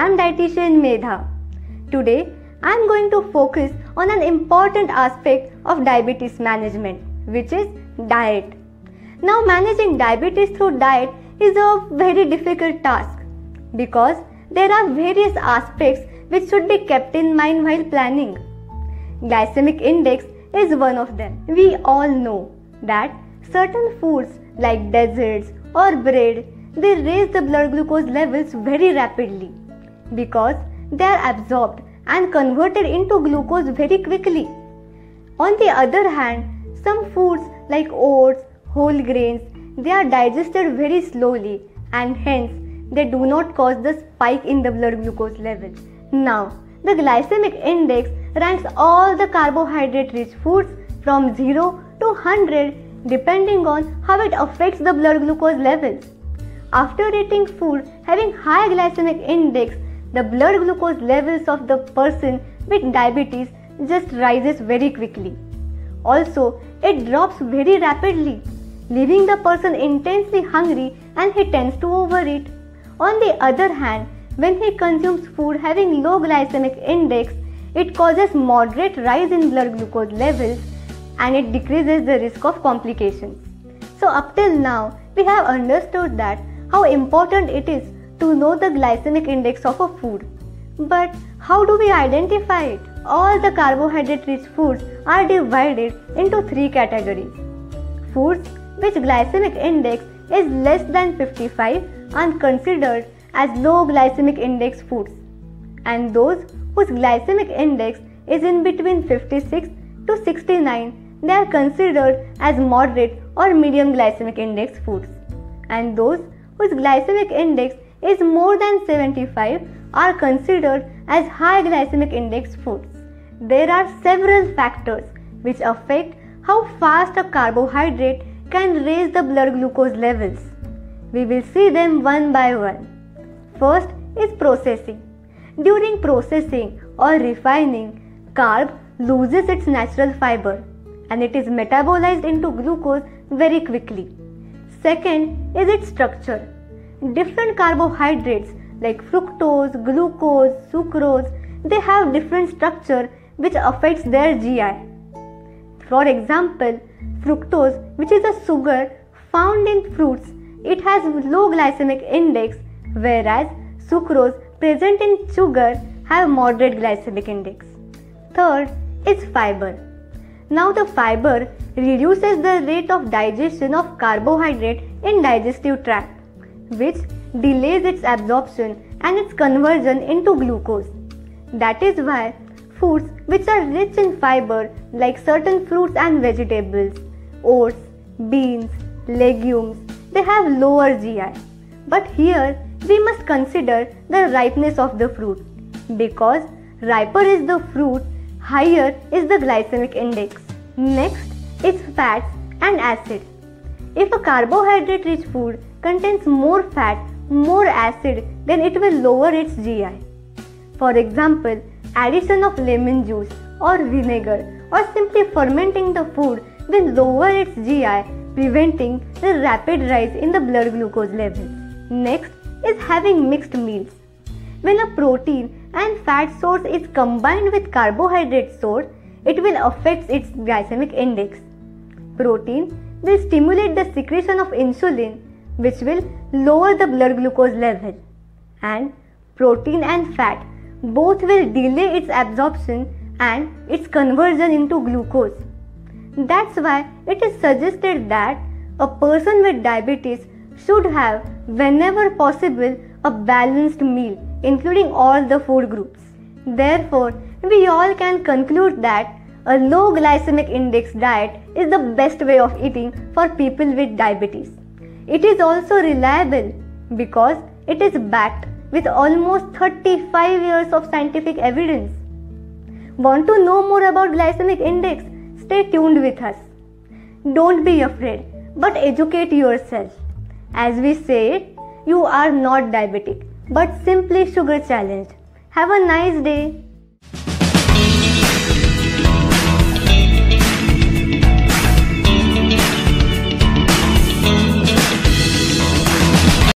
am dietitian Medha. Today I am going to focus on an important aspect of diabetes management, which is diet. Now, managing diabetes through diet is a very difficult task because there are various aspects which should be kept in mind while planning. Glycemic index is one of them. We all know that certain foods like desserts or bread, they raise the blood glucose levels very rapidly because they are absorbed and converted into glucose very quickly. On the other hand, some foods like oats, whole grains, they are digested very slowly and hence they do not cause the spike in the blood glucose level. Now, the glycemic index ranks all the carbohydrate-rich foods from 0 to 100 depending on how it affects the blood glucose levels. After eating food having high glycemic index, the blood glucose levels of the person with diabetes just rises very quickly. Also, it drops very rapidly, leaving the person intensely hungry and he tends to overeat. On the other hand, when he consumes food having low glycemic index, it causes moderate rise in blood glucose levels and it decreases the risk of complications. So up till now, we have understood that how important it is to know the glycemic index of a food. But how do we identify it? All the carbohydrate-rich foods are divided into three categories. Foods which glycemic index is less than 55 are considered as low glycemic index foods, and those whose glycemic index is in between 56 to 69, they are considered as moderate or medium glycemic index foods, and those whose glycemic index is more than 75 are considered as high glycemic index foods. There are several factors which affect how fast a carbohydrate can raise the blood glucose levels. We will see them one by one. First is processing. During processing or refining, carb loses its natural fiber and it is metabolized into glucose very quickly. Second is its structure. Different carbohydrates like fructose, glucose, sucrose, they have different structure which affects their GI. For example, fructose, which is a sugar found in fruits, it has low glycemic index, whereas sucrose present in sugar have moderate glycemic index. Third is fiber. Now the fiber reduces the rate of digestion of carbohydrate in digestive tract, which delays its absorption and its conversion into glucose. That is why foods which are rich in fiber like certain fruits and vegetables, oats, beans, legumes, they have lower GI. But here we must consider the ripeness of the fruit because riper is the fruit, higher is the glycemic index. Next is fats and acid. If a carbohydrate-rich food contains more fat, more acid, then it will lower its GI. For example, addition of lemon juice or vinegar or simply fermenting the food will lower its GI, preventing the rapid rise in the blood glucose levels. Next is having mixed meals. When a protein and fat source is combined with carbohydrate source, it will affect its glycemic index. Protein will stimulate the secretion of insulin, which will lower the blood glucose level, and protein and fat both will delay its absorption and its conversion into glucose. That's why it is suggested that a person with diabetes should have, whenever possible, a balanced meal including all the food groups. Therefore, we all can conclude that a low glycemic index diet is the best way of eating for people with diabetes. It is also reliable because it is backed with almost 35 years of scientific evidence. Want to know more about glycemic index? Stay tuned with us. Don't be afraid, but educate yourself. As we say, you are not diabetic, but simply sugar challenged. Have a nice day.